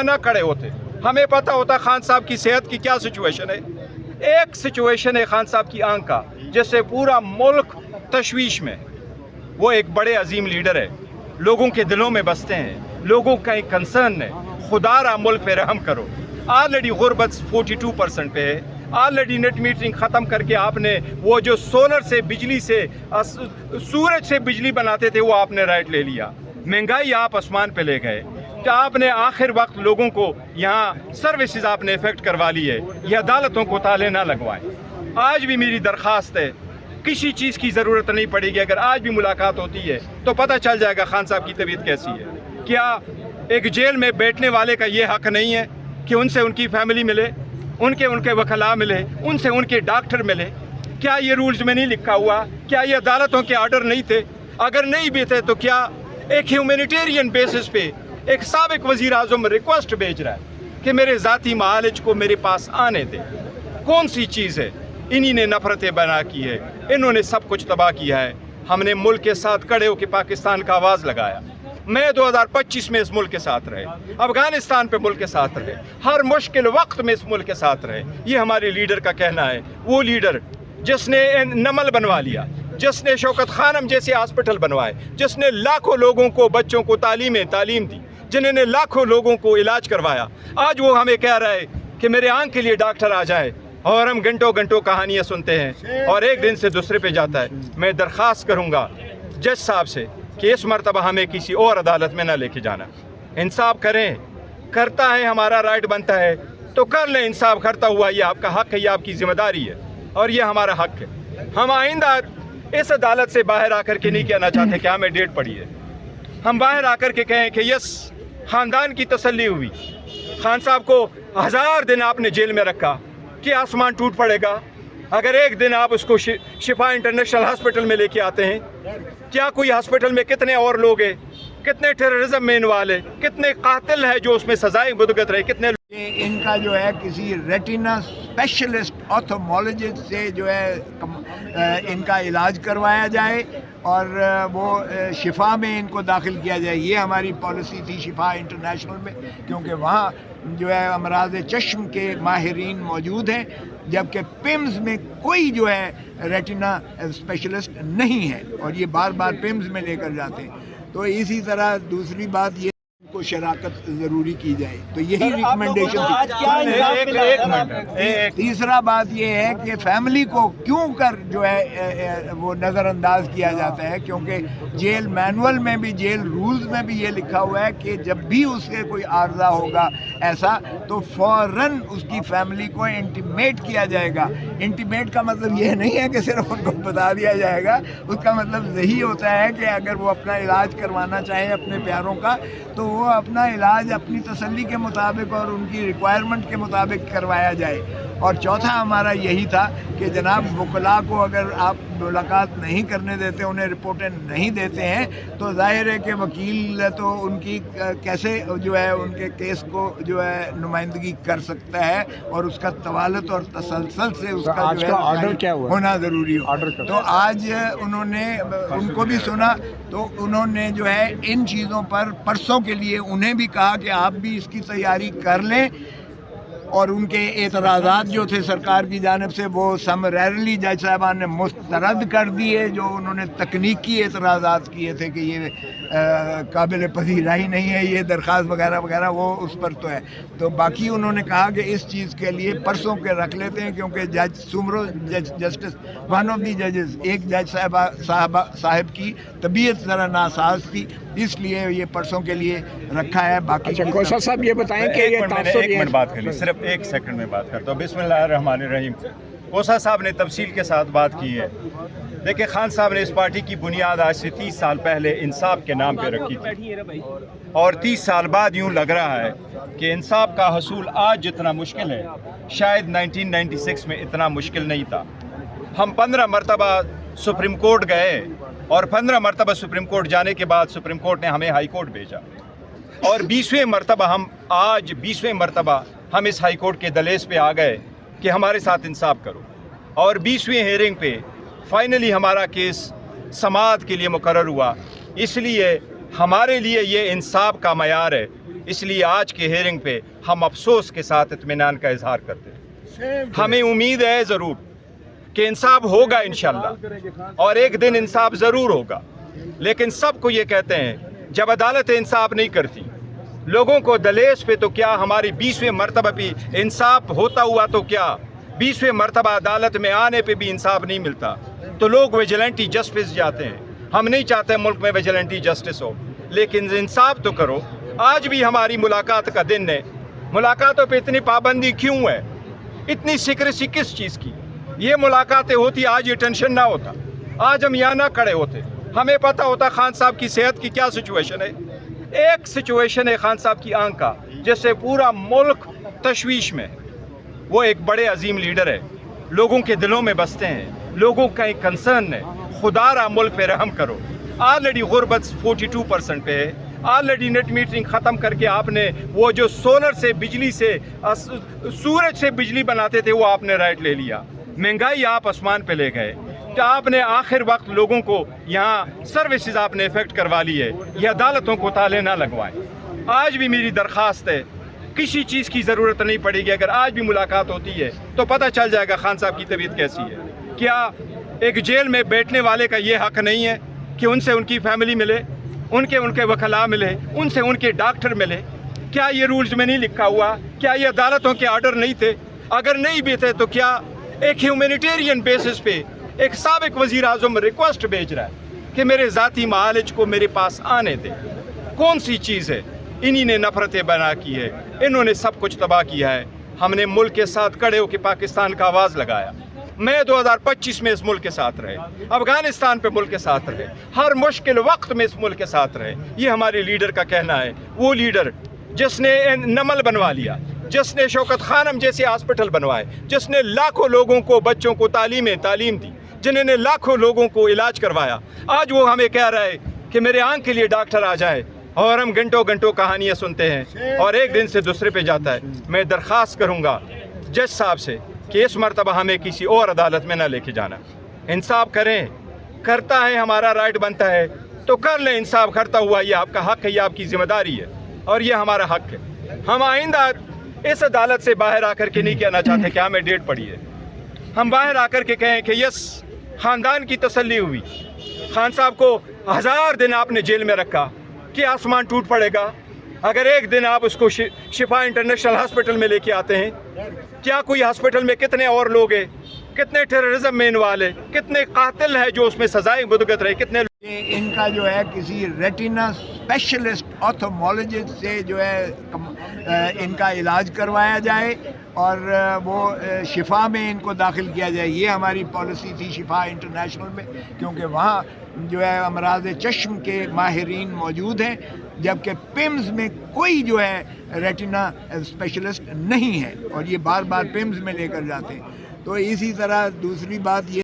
نہ کھڑے ہوتے. ہمیں پتہ ہوتا خان صاحب کی صحت کی کیا سچویشن ہے. ایک سچویشن ہے خان صاحب کی آنکھ کا جس سے پورا ملک تشویش میں. وہ ایک بڑے عظیم لیڈر ہے, لوگوں کے دلوں میں بستے ہیں, لوگوں کا ایک کنسرن ہے. خدا را ملک پہ رحم کرو. آلریڈی غربت 42% پہ ہے. آلریڈی نیٹ میٹرنگ ختم کر کے آپ نے وہ جو سولر سے بجلی سے سورج سے بجلی بناتے تھے وہ آپ نے رائٹ لے لیا. مہنگائی آپ آسمان پہ لے گئے. کہ آپ نے آخر وقت لوگوں کو یہاں سروسز آپ نے افیکٹ کروا لی ہے. یہ عدالتوں کو تالے نہ لگوائیں. آج بھی میری درخواست ہے, کسی چیز کی ضرورت نہیں پڑے گی. اگر آج بھی ملاقات ہوتی ہے تو پتہ چل جائے گا خان صاحب کی طبیعت کیسی ہے. کیا ایک جیل میں بیٹھنے والے کا یہ حق نہیں ہے کہ ان سے ان کی فیملی ملے, ان کے وکلاء ملے, ان سے ان کے ڈاکٹر ملے؟ کیا یہ رولز میں نہیں لکھا ہوا؟ کیا یہ عدالتوں کے آرڈر نہیں تھے؟ اگر نہیں بھی تھے تو کیا ایک ہیومینیٹیرین بیسس پہ ایک سابق وزیر اعظم ریکویسٹ بھیج رہا ہے کہ میرے ذاتی معالج کو میرے پاس آنے دے؟ کون سی چیز ہے؟ انہی نے نفرتیں بنا کی ہے, انہوں نے سب کچھ تباہ کیا ہے. ہم نے ملک کے ساتھ کھڑے ہو کے پاکستان کا آواز لگایا. میں 2025 میں اس ملک کے ساتھ رہے, افغانستان پہ ملک کے ساتھ رہے, ہر مشکل وقت میں اس ملک کے ساتھ رہے. یہ ہمارے لیڈر کا کہنا ہے. وہ لیڈر جس نے نمل بنوا لیا, جس نے شوکت خانم جیسے ہاسپٹل بنوائے, جس نے لاکھوں لوگوں کو بچوں کو تعلیم دی, جنہوں نے لاکھوں لوگوں کو علاج کروایا, آج وہ ہمیں کہہ رہا ہے کہ میرے آنکھ کے لیے ڈاکٹر آ جائے, اور ہم گھنٹوں گھنٹوں کہانیاں سنتے ہیں اور ایک دن سے دوسرے پہ جاتا ہے. میں درخواست کروں گا جج صاحب سے کہ اس مرتبہ ہمیں کسی اور عدالت میں نہ لے کے جانا. انصاف کریں. کرتا ہے ہمارا رائٹ بنتا ہے تو کر لیں انصاف کرتا ہوا. یہ آپ کا حق ہے, یہ آپ کی ذمہ داری ہے اور یہ ہمارا حق ہے. ہم آئندہ اس عدالت سے باہر آ کر کے نہیں کہنا چاہتے کہ ہمیں ڈیٹ پڑی ہے. ہم باہر آ کر کے کہیں کہ یس خاندان کی تسلی ہوئی. خان صاحب کو 1000 دن آپ نے جیل میں رکھا, کیا آسمان ٹوٹ پڑے گا اگر ایک دن آپ اس کو شفا انٹرنیشنل ہاسپٹل میں لے کے آتے ہیں؟ کیا کوئی ہاسپٹل میں کتنے اور لوگ ہیں, کتنے ٹیررزم میں انوالو ہے, کتنے قاتل ہیں جو اس میں سزائیں بھگت رہے, کتنے ان کا جو ہے کسی ریٹینا اسپیشلسٹ آتھومولوجسٹ سے جو ہے ان کا علاج کروایا جائے اور وہ شفا میں ان کو داخل کیا جائے. یہ ہماری پالیسی تھی شفا انٹرنیشنل میں, کیونکہ وہاں جو ہے امراض چشم کے ماہرین موجود ہیں, جبکہ پیمز میں کوئی جو ہے ریٹینا اسپیشلسٹ نہیں ہے اور یہ بار بار پیمز میں لے کر جاتے ہیں. تو اسی طرح دوسری بات یہ کو شراکت ضروری کی جائے, تو یہی ریکمنڈیشن تھی. تیسرا بات یہ ہے کہ فیملی کو کیوں کر جو ہے وہ نظر انداز کیا جاتا ہے, کیونکہ جیل مینول میں بھی, جیل رولز میں بھی یہ لکھا ہوا ہے کہ جب بھی اس کے کوئی عارضہ ہوگا ایسا تو فوراً اس کی فیملی کو انٹیمیٹ کیا جائے گا. انٹیمیٹ کا مطلب یہ نہیں ہے کہ صرف ان کو بتا دیا جائے گا, اس کا مطلب یہی ہوتا ہے کہ اگر وہ اپنا علاج کروانا چاہیں اپنے پیاروں کا تو وہ اپنا علاج اپنی تسلی کے مطابق اور ان کی ریکوائرمنٹ کے مطابق کروایا جائے. اور چوتھا ہمارا یہی تھا کہ جناب وکلاء کو اگر آپ ملاقات نہیں کرنے دیتے, انہیں رپورٹیں نہیں دیتے ہیں, تو ظاہر ہے کہ وکیل تو ان کی کیسے جو ہے ان کے کیس کو جو ہے نمائندگی کر سکتا ہے, اور اس کا طوالت اور تسلسل سے اس کا جو ہے ہونا ضروری ہو. تو آج انہوں نے ان کو بھی سنا, تو انہوں نے جو ہے ان چیزوں پر پرسوں کے لیے انہیں بھی کہا کہ آپ بھی اس کی تیاری کر لیں, اور ان کے اعتراضات جو تھے سرکار کی جانب سے وہ سمریرلی جج صاحبان نے مسترد کر دیے. جو انہوں نے تکنیکی اعتراضات کیے تھے کہ یہ قابل پذیرائی نہیں ہے یہ درخواست وغیرہ وغیرہ, وہ اس پر تو ہے. تو باقی انہوں نے کہا کہ اس چیز کے لیے پرسوں کے رکھ لیتے ہیں, کیونکہ جج Soomro justice one of the ججز, ایک جج صاحب کی طبیعت ذرا ناساز تھی, اس لیے یہ پرسوں کے لیے رکھا ہے. باقی کوثر صاحب یہ بتائیں کہ ایک منٹ بات کر لی, صرف ایک سیکنڈ میں بات کرتا ہوں. بسم اللہ الرحمن الرحیم. کوثر صاحب نے تفصیل کے ساتھ بات کی ہے. دیکھیں خان صاحب نے اس پارٹی کی بنیاد آج سے 30 سال پہلے انصاف کے نام پہ رکھی تھی, اور 30 سال بعد یوں لگ رہا ہے کہ انصاف کا حصول آج جتنا مشکل ہے شاید 1996 میں اتنا مشکل نہیں تھا. ہم 15 مرتبہ سپریم کورٹ گئے, اور 15 مرتبہ سپریم کورٹ جانے کے بعد سپریم کورٹ نے ہمیں ہائی کورٹ بھیجا, اور 20ویں مرتبہ ہم اس ہائی کورٹ کے دہلیز پہ آ گئے کہ ہمارے ساتھ انصاف کرو. اور 20ویں ہیئرنگ پہ فائنلی ہمارا کیس سماعت کے لیے مقرر ہوا. اس لیے ہمارے لیے یہ انصاف کا معیار ہے. اس لیے آج کے ہیئرنگ پہ ہم افسوس کے ساتھ اطمینان کا اظہار کرتے ہیں. ہمیں امید ہے ضرور کہ انصاف ہوگا انشاءاللہ، اور ایک دن انصاف ضرور ہوگا. لیکن سب کو یہ کہتے ہیں جب عدالت انصاف نہیں کرتی، لوگوں کو دلیس پہ تو کیا، ہماری 20ویں مرتبہ بھی انصاف ہوتا ہوا تو کیا، 20ویں مرتبہ عدالت میں آنے پہ بھی انصاف نہیں ملتا تو لوگ ویجیلنٹی جسٹس جاتے ہیں. ہم نہیں چاہتے ملک میں ویجیلنٹی جسٹس ہو، لیکن انصاف تو کرو. آج بھی ہماری ملاقات کا دن ہے. ملاقاتوں پہ اتنی پابندی کیوں ہے؟ اتنی سیکریسی کس چیز کی؟ یہ ملاقاتیں ہوتی آج یہ ٹینشن نہ ہوتا، آج ہم یہاں نہ کھڑے ہوتے. ہمیں پتہ ہوتا خان صاحب کی صحت کی کیا سچویشن ہے. ایک سچویشن ہے خان صاحب کی آنکھ کا جس سے پورا ملک تشویش میں. وہ ایک بڑے عظیم لیڈر ہے، لوگوں کے دلوں میں بستے ہیں، لوگوں کا ایک کنسرن ہے. خدا را ملک پہ رحم کرو. آلریڈی غربت 42% پہ ہے. آلریڈی نیٹ میٹرنگ ختم کر کے آپ نے وہ جو سولر سے بجلی سے سورج سے بجلی بناتے تھے وہ آپ نے رائٹ لے لیا. مہنگائی آپ آسمان پہ لے گئے. کہ آپ نے آخر وقت لوگوں کو یہاں سروسز آپ نے افیکٹ کروا لی ہے. یہ عدالتوں کو تالے نہ لگوائیں. آج بھی میری درخواست ہے، کسی چیز کی ضرورت نہیں پڑے گی. اگر آج بھی ملاقات ہوتی ہے تو پتہ چل جائے گا خان صاحب کی طبیعت کیسی ہے. کیا ایک جیل میں بیٹھنے والے کا یہ حق نہیں ہے کہ ان سے ان کی فیملی ملے، ان کے وکلاء ملے، ان سے ان کے ڈاکٹر ملے؟ کیا یہ رولز میں نہیں لکھا ہوا؟ کیا یہ عدالتوں کے آرڈر نہیں تھے؟ اگر نہیں بھی تھے تو کیا ایک ہیومینیٹیرین بیسس پہ ایک سابق وزیر اعظم ریکویسٹ بھیج رہا ہے کہ میرے ذاتی معالج کو میرے پاس آنے دے؟ کون سی چیز ہے؟ انہی نے نفرتیں بنا کی ہے، انہوں نے سب کچھ تباہ کیا ہے. ہم نے ملک کے ساتھ کھڑے ہو کے پاکستان کا آواز لگایا. میں 2025 میں اس ملک کے ساتھ رہے، افغانستان پہ ملک کے ساتھ رہے، ہر مشکل وقت میں اس ملک کے ساتھ رہے. یہ ہمارے لیڈر کا کہنا ہے. وہ لیڈر جس نے نمل بنوا لیا، جس نے شوکت خانم جیسے ہاسپٹل بنوائے، جس نے لاکھوں لوگوں کو، بچوں کو تعلیم دی، جنہوں نے لاکھوں لوگوں کو علاج کروایا، آج وہ ہمیں کہہ رہا ہے کہ میرے آنکھ کے لیے ڈاکٹر آ جائے، اور ہم گھنٹوں گھنٹوں کہانیاں سنتے ہیں اور ایک دن سے دوسرے پہ جاتا ہے. میں درخواست کروں گا جج صاحب سے کہ اس مرتبہ ہمیں کسی اور عدالت میں نہ لے کے جانا. انصاف کریں. کرتا ہے ہمارا رائٹ بنتا ہے تو کر لیں. انصاف کرتا ہوا یہ آپ کا حق ہے، یہ آپ کی ذمہ داری ہے اور یہ ہمارا حق ہے. ہم آئندہ اس عدالت سے باہر آ کر کے نہیں کہنا چاہتے کہ ہمیں ڈیٹ پڑی ہے. ہم باہر آ کر کے کہیں کہ یس خاندان کی تسلی ہوئی. خان صاحب کو 1000 دن آپ نے جیل میں رکھا، کیا آسمان ٹوٹ پڑے گا اگر ایک دن آپ اس کو شفا انٹرنیشنل ہاسپٹل میں لے کے آتے ہیں؟ کیا کوئی ہاسپٹل میں کتنے اور لوگ ہیں، کتنے ٹیررزم میں انوالو ہے، کتنے قاتل ہیں جو اس میں سزائیں بدگت رہے، کتنے ان کا جو ہے کسی ریٹینا اسپیشلسٹ آتھومولوجسٹ سے جو ہے ان کا علاج کروایا جائے اور وہ شفا میں ان کو داخل کیا جائے. یہ ہماری پالیسی تھی شفا انٹرنیشنل میں، کیونکہ وہاں جو ہے امراض چشم کے ماہرین موجود ہیں، جبکہ پیمز میں کوئی جو ہے ریٹینا اسپیشلسٹ نہیں ہے اور یہ بار بار پیمز میں لے کر جاتے ہیں. تو اسی طرح دوسری بات یہ